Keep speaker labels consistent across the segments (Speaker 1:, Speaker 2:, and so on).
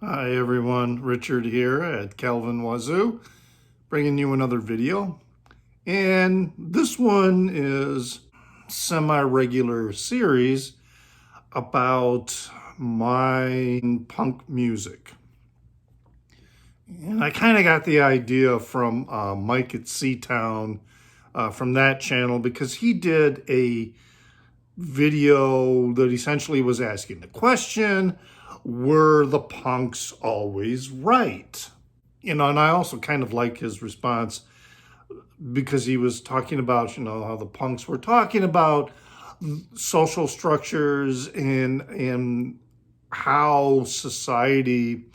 Speaker 1: Hi everyone, Richard here at Calvin Wazoo, bringing you another video. And this one is semi-regular series about my punk music. And I kind of got the idea from Mike at Seatown from that channel, because he did a video that essentially was asking the question, were the punks always right? And I also kind of like his response, because he was talking about, how the punks were talking about social structures and how society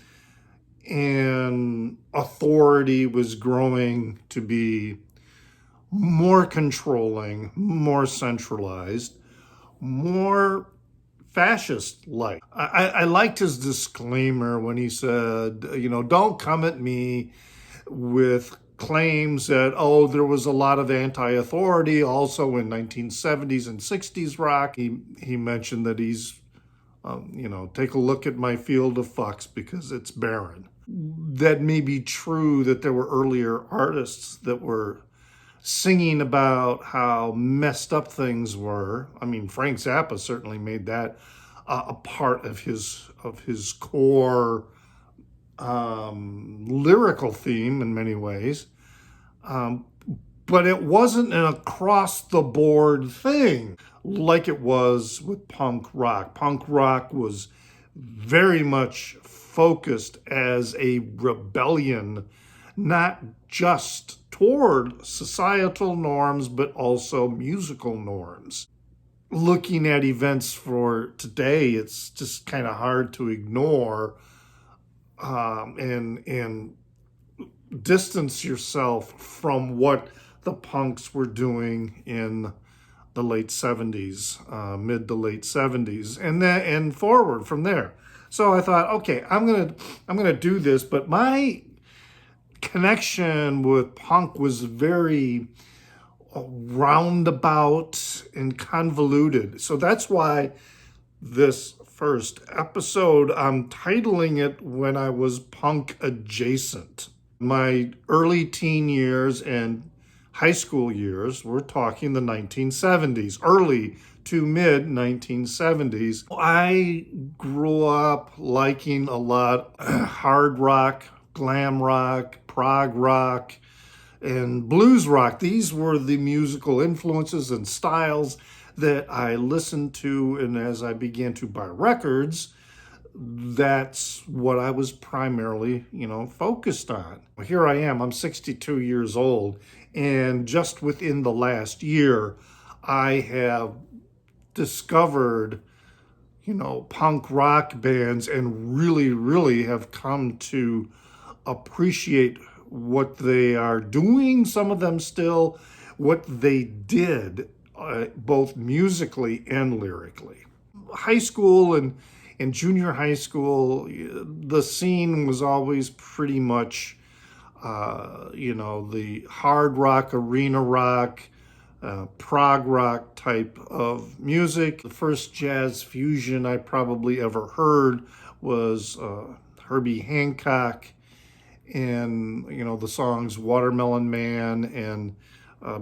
Speaker 1: and authority was growing to be more controlling, more centralized, more fascist-like. I liked his disclaimer when he said, don't come at me with claims that, there was a lot of anti-authority also in 1970s and 60s rock. He mentioned that he's, take a look at my field of fucks because it's barren. That may be true that there were earlier artists that were singing about how messed up things were. I mean, Frank Zappa certainly made that a part of his core lyrical theme in many ways. But it wasn't an across-the-board thing like it was with punk rock. Punk rock was very much focused as a rebellion, not just toward societal norms, but also musical norms. Looking at events for today, it's just kind of hard to ignore and distance yourself from what the punks were doing in the late 70s, mid to late 70s, and forward from there. So I thought, okay, I'm gonna do this, but my connection with punk was very roundabout and convoluted. So that's why this first episode, I'm titling it When I Was Punk Adjacent. My early teen years and high school years, we're talking the 1970s, early to mid 1970s. I grew up liking a lot hard rock, glam rock, prog rock, and blues rock. These were the musical influences and styles that I listened to, and as I began to buy records, that's what I was primarily, focused on. Here I am, I'm 62 years old, and just within the last year, I have discovered, punk rock bands and really, really have come to appreciate what they are doing, some of them still, what they did, both musically and lyrically. High school and junior high school, the scene was always pretty much, the hard rock, arena rock, prog rock type of music. The first jazz fusion I probably ever heard was Herbie Hancock and, the songs Watermelon Man. And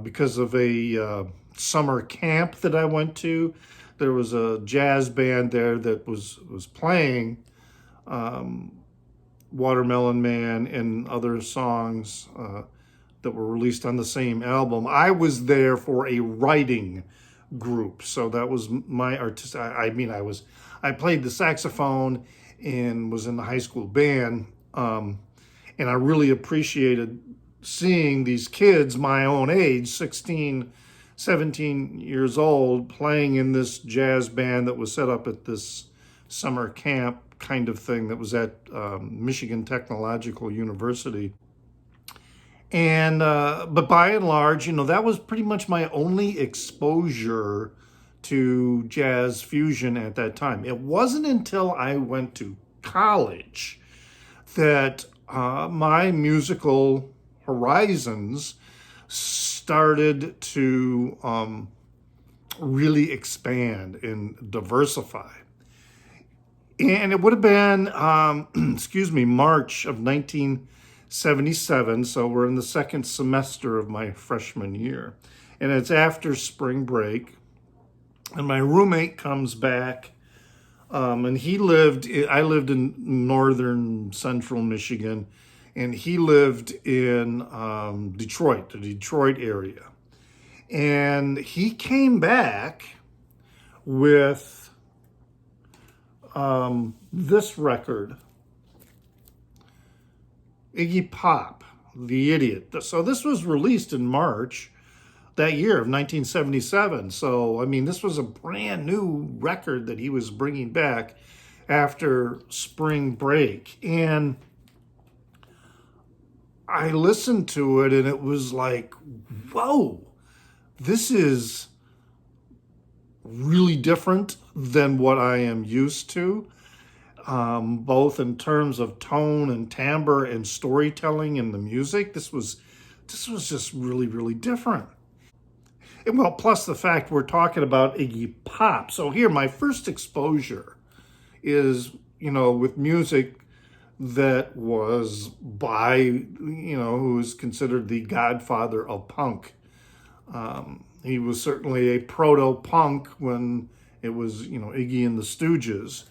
Speaker 1: because of a summer camp that I went to, there was a jazz band there that was playing Watermelon Man and other songs that were released on the same album. I was there for a writing group, so that was my artist. I played the saxophone and was in the high school band, and I really appreciated seeing these kids my own age, 16, 17 years old, playing in this jazz band that was set up at this summer camp kind of thing that was at Michigan Technological University. And but by and large, that was pretty much my only exposure to jazz fusion at that time. It wasn't until I went to college that my musical horizons started to really expand and diversify. And it would have been, excuse me, March of 1977. So we're in the second semester of my freshman year. And it's after spring break. And my roommate comes back. And I lived in northern central Michigan. And he lived in Detroit, the Detroit area. And he came back with this record, Iggy Pop, The Idiot. So this was released in March that year of 1977. So, I mean, this was a brand new record that he was bringing back after spring break. And I listened to it and it was like, whoa, this is really different than what I am used to, both in terms of tone and timbre and storytelling and the music. This was just really, really different. And well, plus the fact we're talking about Iggy Pop. So here, my first exposure is, with music that was by, who is considered the godfather of punk. He was certainly a proto-punk when it was, Iggy and the Stooges.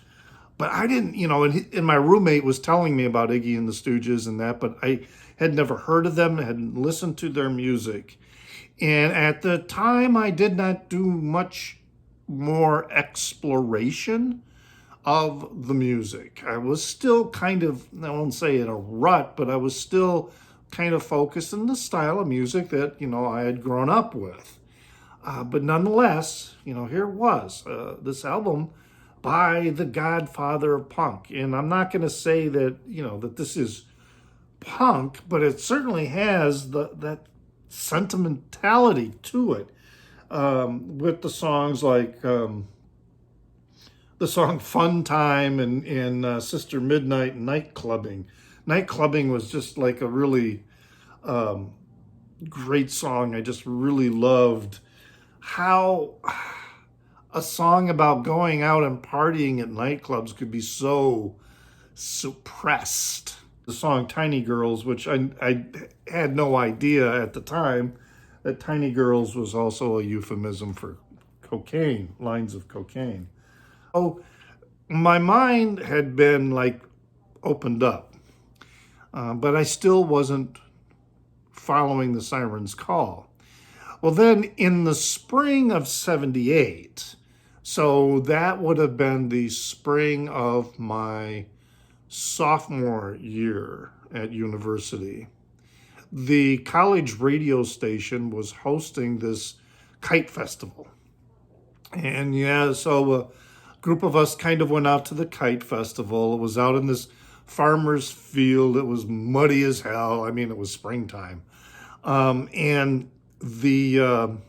Speaker 1: But I didn't, and my roommate was telling me about Iggy and the Stooges and that, but I had never heard of them, hadn't listened to their music. And at the time, I did not do much more exploration of the music. I was still kind of, I won't say in a rut, but I was still kind of focused in the style of music that, I had grown up with. But nonetheless, here it was, this album by the godfather of punk. And I'm not going to say that, that this is punk, but it certainly has that sentimentality to it, with the songs like the song Fun Time and Sister Midnight and Nightclubbing. Nightclubbing was just like a really great song. I just really loved how a song about going out and partying at nightclubs could be so suppressed. The song Tiny Girls, which I had no idea at the time that Tiny Girls was also a euphemism for cocaine, lines of cocaine. So my mind had been like opened up, but I still wasn't following the siren's call. Well, then in the spring of 78, so that would have been the spring of my sophomore year at university, the college radio station was hosting this kite festival. And yeah, so a group of us kind of went out to the kite festival. It was out in this farmer's field. It was muddy as hell. I mean, it was springtime. And it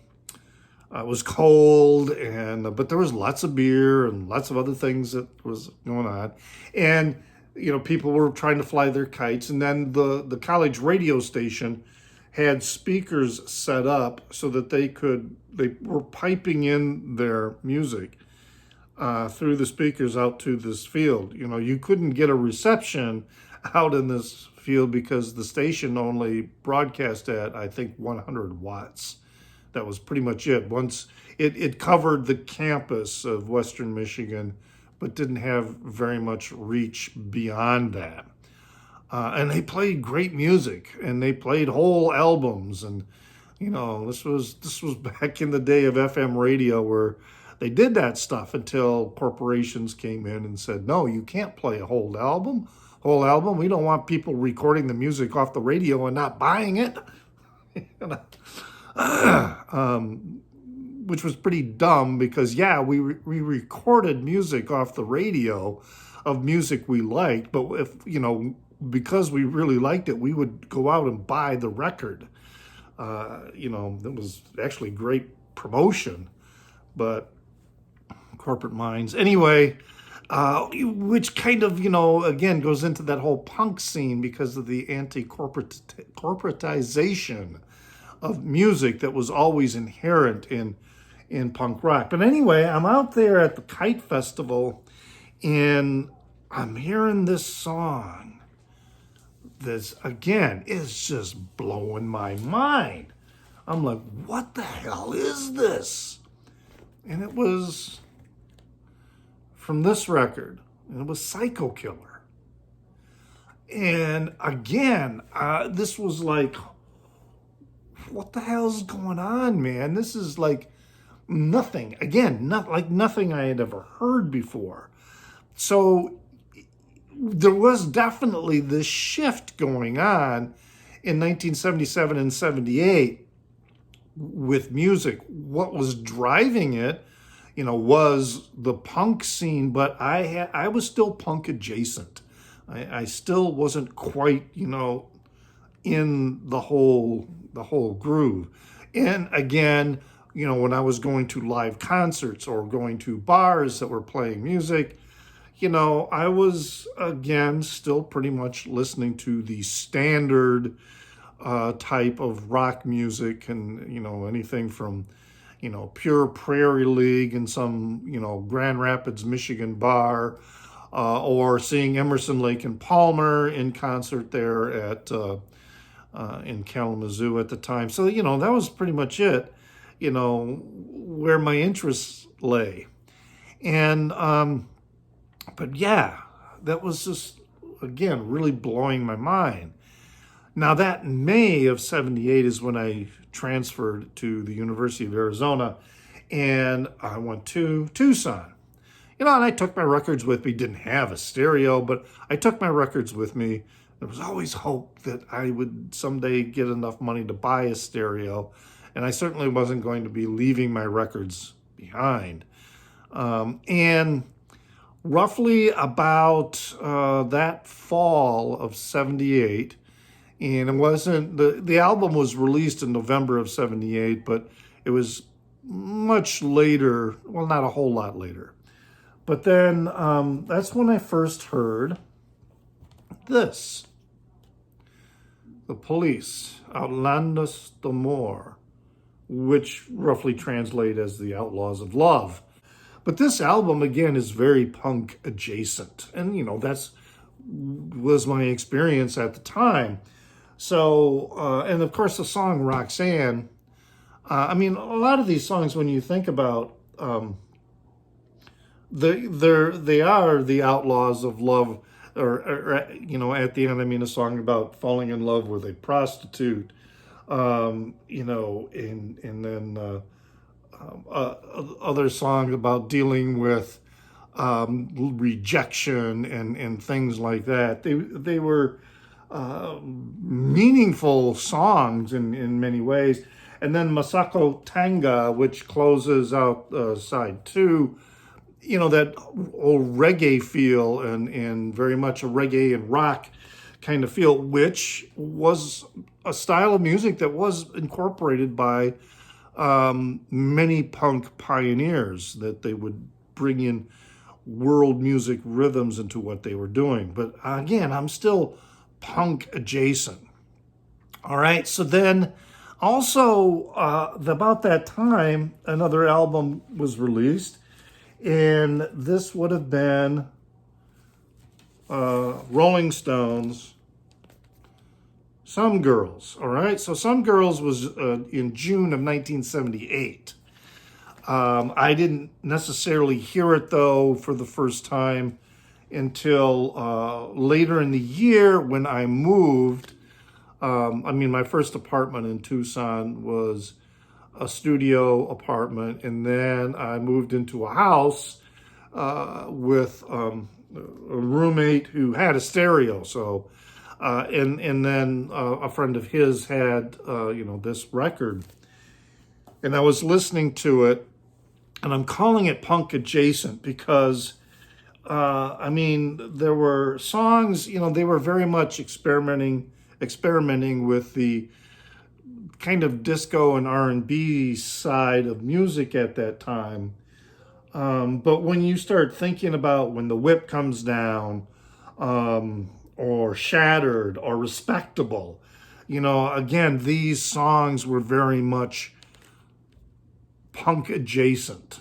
Speaker 1: was cold, but there was lots of beer and lots of other things that was going on. And, people were trying to fly their kites. And then the college radio station had speakers set up so that they were piping in their music through the speakers out to this field. You couldn't get a reception out in this field because the station only broadcast at, I think, 100 watts. That was pretty much it. Once it covered the campus of Western Michigan, but didn't have very much reach beyond that. And they played great music, and they played whole albums. And this was back in the day of FM radio where they did that stuff until corporations came in and said, no, you can't play a whole album. We don't want people recording the music off the radio and not buying it. Which was pretty dumb because, yeah, we recorded music off the radio of music we liked, but if, because we really liked it, we would go out and buy the record. It was actually great promotion, but corporate minds. Anyway, which kind of, again, goes into that whole punk scene because of the anti-corporatization of music that was always inherent in punk rock. But anyway, I'm out there at the Kite Festival, And I'm hearing this song. This, again, is just blowing my mind. I'm like, what the hell is this? And it was from this record, and it was Psycho Killer. And again, this was like, what the hell's going on, man? This is like nothing. Again, not like nothing I had ever heard before. So there was definitely this shift going on in 1977 and 78 with music. What was driving it, was the punk scene, but I was still punk adjacent. I still wasn't quite, in the whole groove. And again, when I was going to live concerts or going to bars that were playing music, I was, again, still pretty much listening to the standard type of rock music and, anything from, Pure Prairie League in some, Grand Rapids, Michigan bar, or seeing Emerson, Lake and Palmer in concert there at in Kalamazoo at the time. So, that was pretty much it, where my interests lay. And, but yeah, that was just, again, really blowing my mind. Now that May of 78 is when I transferred to the University of Arizona, and I went to Tucson. And I took my records with me. Didn't have a stereo, but I took my records with me. There was always hope that I would someday get enough money to buy a stereo, and I certainly wasn't going to be leaving my records behind. And roughly about that fall of 78, and it wasn't, the album was released in November of 78, but it was much later, well, not a whole lot later. But then that's when I first heard this. The Police, Outlandos d'Amour, which roughly translate as the Outlaws of Love. But this album, again, is very punk adjacent. And, that's was my experience at the time. So, and of course the song Roxanne, a lot of these songs, when you think about, they are the Outlaws of Love, or at the end, a song about falling in love with a prostitute, and then other songs about dealing with rejection and things like that. They were meaningful songs in many ways. And then Masako Tanga, which closes out side 2, that old reggae feel and very much a reggae and rock kind of feel, which was a style of music that was incorporated by many punk pioneers, that they would bring in world music rhythms into what they were doing. But again, I'm still punk adjacent. All right, so then also about that time, another album was released, and this would have been Rolling Stones' Some Girls. All right, so Some Girls was in June of 1978. I didn't necessarily hear it, though, for the first time until later in the year when I moved. My first apartment in Tucson was a studio apartment, and then I moved into a house with a roommate who had a stereo. So, and then a friend of his had this record, and I was listening to it, and I'm calling it punk adjacent because there were songs, they were very much experimenting with the kind of disco and R&B side of music at that time. But when you start thinking about When the Whip Comes Down, or Shattered, or Respectable, again, these songs were very much punk adjacent.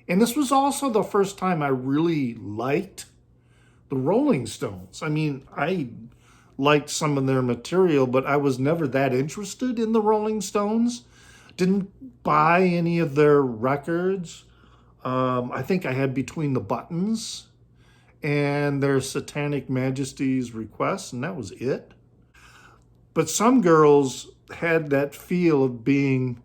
Speaker 1: And this was also the first time I really liked the Rolling Stones. I mean, I liked some of their material, but I was never that interested in the Rolling Stones. Didn't buy any of their records. I think I had Between the Buttons and their Satanic Majesty's Request, and that was it. But some girls had that feel of being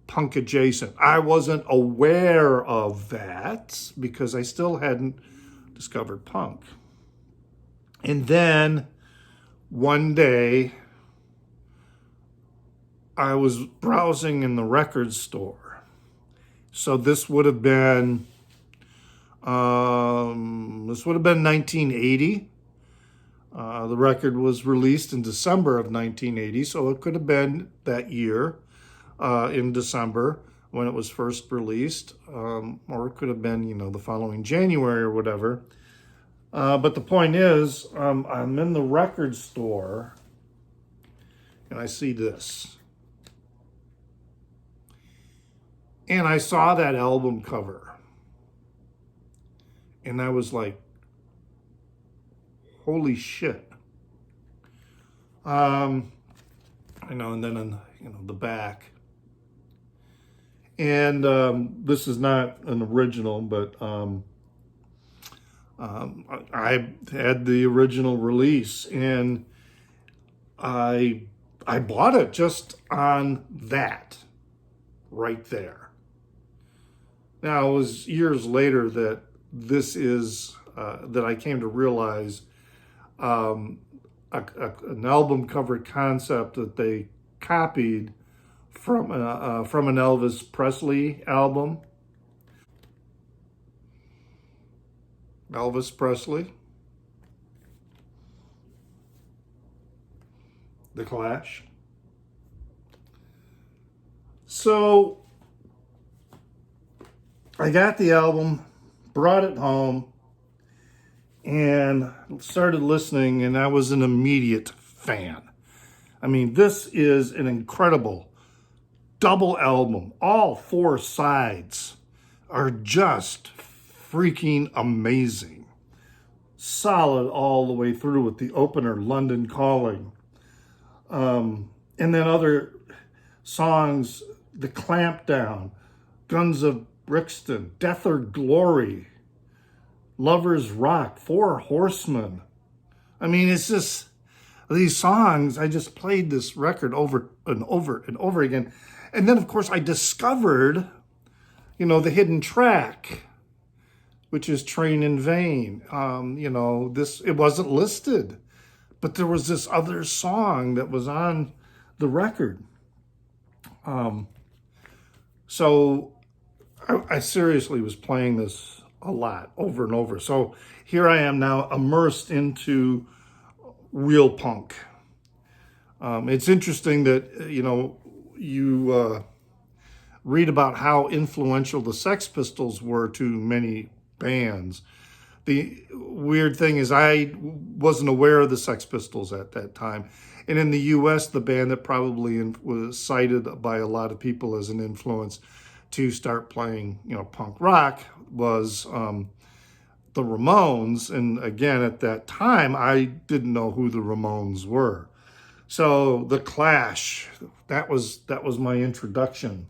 Speaker 1: punk adjacent. I wasn't aware of that because I still hadn't discovered punk. And then one day I was browsing in the record store. So this would have been 1980. The record was released in December of 1980, so it could have been that year in December when it was first released, or it could have been, the following January or whatever. But the point is, I'm in the record store and I see this. And I saw that album cover. And I was like, holy shit. And then on the back. And this is not an original, but I had the original release, and I bought it just on that right there. Now, it was years later that that I came to realize an album cover concept that they copied from an Elvis Presley album. Elvis Presley, The Clash. So I got the album, brought it home, and started listening, and I was an immediate fan. I mean, this is an incredible double album. All four sides are just freaking amazing. Solid all the way through with the opener, London Calling. And then other songs, The Clampdown, Guns of Brixton, Death or Glory, Lovers Rock, Four Horsemen. I mean, it's just these songs. I just played this record over and over and over again. And then, of course, I discovered, the hidden track, which is Train in Vain. It wasn't listed, but there was this other song that was on the record. So I seriously was playing this a lot, over and over. So here I am now immersed into real punk. It's interesting that, you read about how influential the Sex Pistols were to many bands. The weird thing is I wasn't aware of the Sex Pistols at that time. And in the U.S., the band that probably was cited by a lot of people as an influence to start playing, punk rock was the Ramones. And again, at that time, I didn't know who the Ramones were. So The Clash, that was my introduction.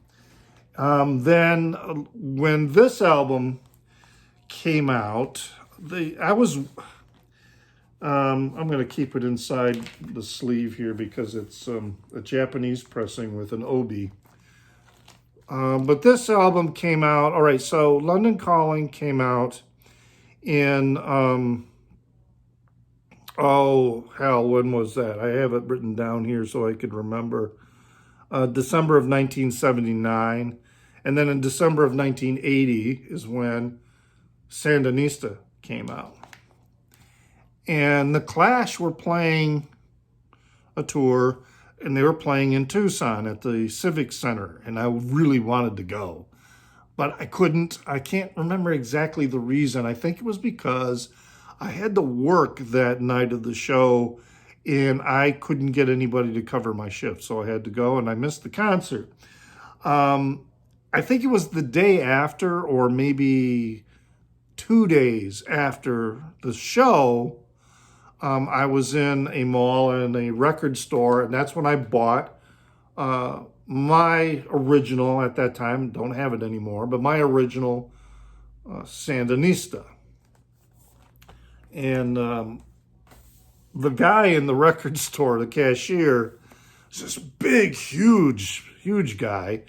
Speaker 1: Then when this album came out, I'm going to keep it inside the sleeve here because it's a Japanese pressing with an obi. But this album came out, all right, so London Calling came out in, when was that? I have it written down here so I could remember. December of 1979. And then in December of 1980 is when Sandinista came out. And The Clash were playing a tour, and they were playing in Tucson at the Civic Center, and I really wanted to go. But I can't remember exactly the reason. I think it was because I had to work that night of the show, and I couldn't get anybody to cover my shift, so I had to go, and I missed the concert. I think it was the day after, or maybe 2 days after the show, I was in a mall and a record store, and that's when I bought my original, at that time, don't have it anymore, but my original Sandinista. And the guy in the record store, the cashier, is this big, huge guy.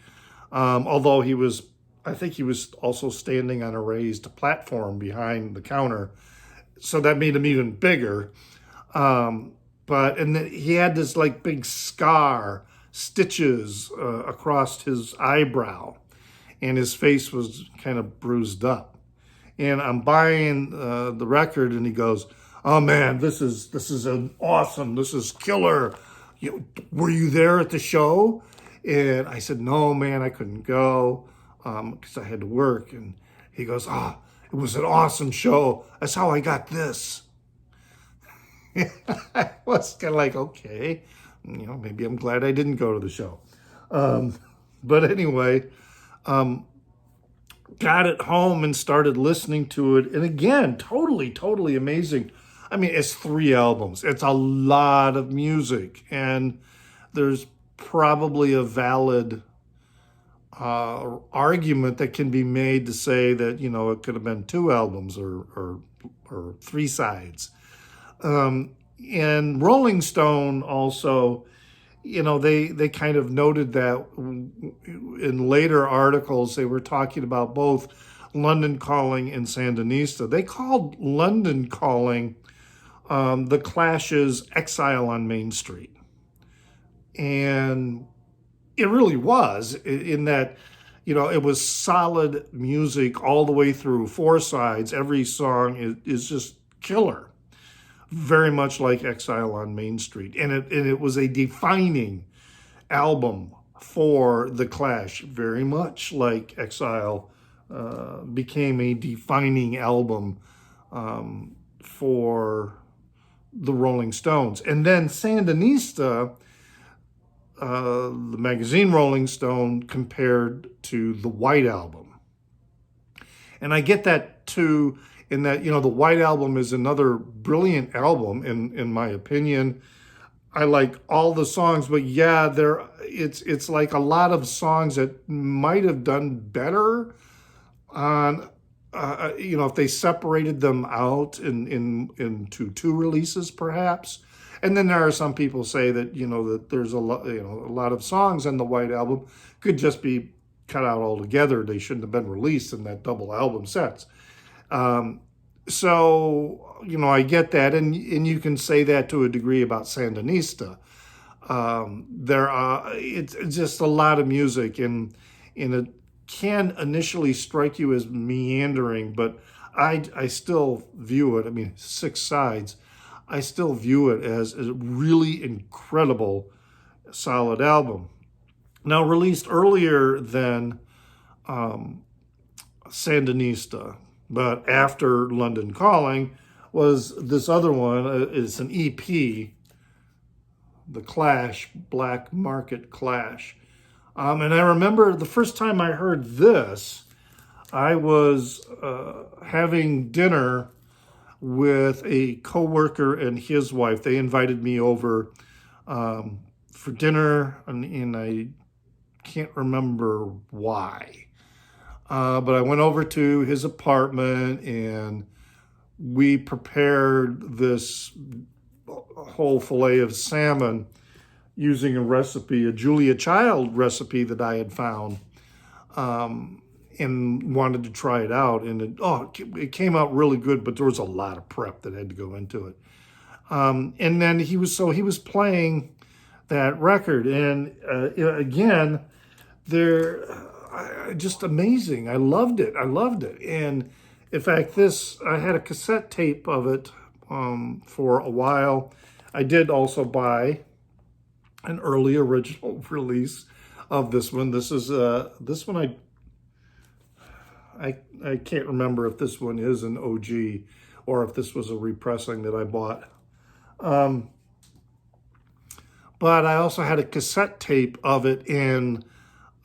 Speaker 1: Although I think he was also standing on a raised platform behind the counter. So that made him even bigger. And then he had this like big scar, stitches across his eyebrow, and his face was kind of bruised up. And I'm buying the record, and he goes, "Oh man, this is an awesome, this is killer. Were you there at the show?" And I said, "No, man, I couldn't go because I had to work." And he goes, "Ah, it was an awesome show. That's how I got this." I was kind of like, okay, maybe I'm glad I didn't go to the show. But anyway, got it home and started listening to it. And again, totally amazing. I mean, it's 3 albums. It's a lot of music. And there's probably a valid argument that can be made to say that, it could have been 2 albums or 3 sides. And Rolling Stone also, they kind of noted that in later articles, they were talking about both London Calling and Sandinista. They called London Calling the Clash's Exile on Main Street. And it really was, in that, it was solid music all the way through, 4 sides. Every song is just killer. Very much like Exile on Main Street. And it was a defining album for The Clash, very much like Exile became a defining album for the Rolling Stones. And then Sandinista, the magazine Rolling Stone compared to the White Album. And I get that too, in that, the White Album is another brilliant album in my opinion. I like all the songs, but yeah, it's like a lot of songs that might have done better on, if they separated them out into 2 releases perhaps. And then there are some people say that, that there's a lot of songs on the White Album could just be cut out altogether. They shouldn't have been released in that double album sets. So, I get that, and you can say that to a degree about Sandinista. It's just a lot of music, and it can initially strike you as meandering, but I still view it, 6 sides, I still view it as a really incredible, solid album. Now, released earlier than Sandinista, but after London Calling, was this other one. It's an EP, The Clash, Black Market Clash. And I remember the first time I heard this, I was having dinner with a coworker and his wife. They invited me over for dinner, and I can't remember why. But I went over to his apartment, and we prepared this whole fillet of salmon using a Julia Child recipe that I had found, and wanted to try it out. And it came out really good, but there was a lot of prep that had to go into it. And then he was playing that record, and again, just amazing. I loved it. And in fact, I had a cassette tape of it for a while. I did also buy an early original release of this one. This one I can't remember if this one is an OG or if this was a repressing that I bought. But I also had a cassette tape of it, and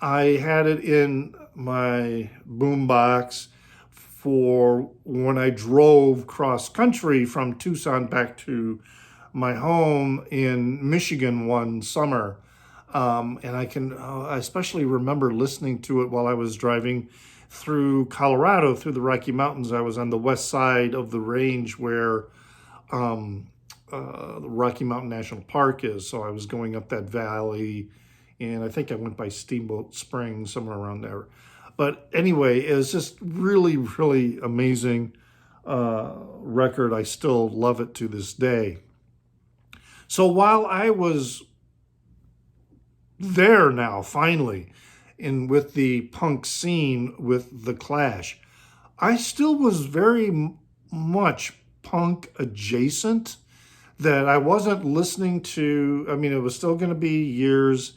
Speaker 1: I had it in my boombox for when I drove cross country from Tucson back to my home in Michigan one summer. And I especially remember listening to it while I was driving through Colorado, through the Rocky Mountains. I was on the west side of the range where the Rocky Mountain National Park is. So I was going up that valley, and I think I went by Steamboat Springs, somewhere around there. But anyway, it's just really, really amazing record. I still love it to this day. So while I was there now, finally, with the punk scene with The Clash, I still was very much punk adjacent, that I wasn't listening to. I mean, it was still going to be years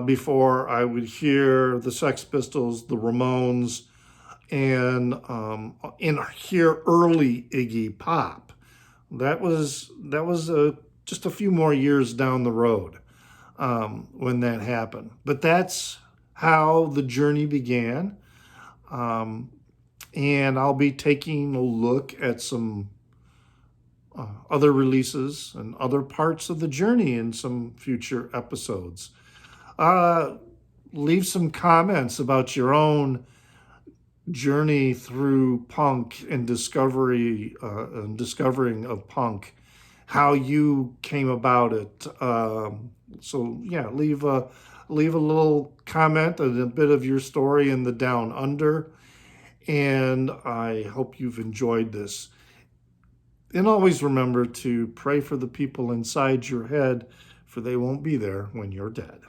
Speaker 1: before I would hear the Sex Pistols, the Ramones, and hear early Iggy Pop. That was just a few more years down the road when that happened. But that's how the journey began. And I'll be taking a look at some other releases and other parts of the journey in some future episodes. Leave some comments about your own journey through punk and discovering of punk, how you came about it. So yeah, leave a little comment and a bit of your story in the Down Under. And I hope you've enjoyed this. And always remember to pray for the people inside your head, for they won't be there when you're dead.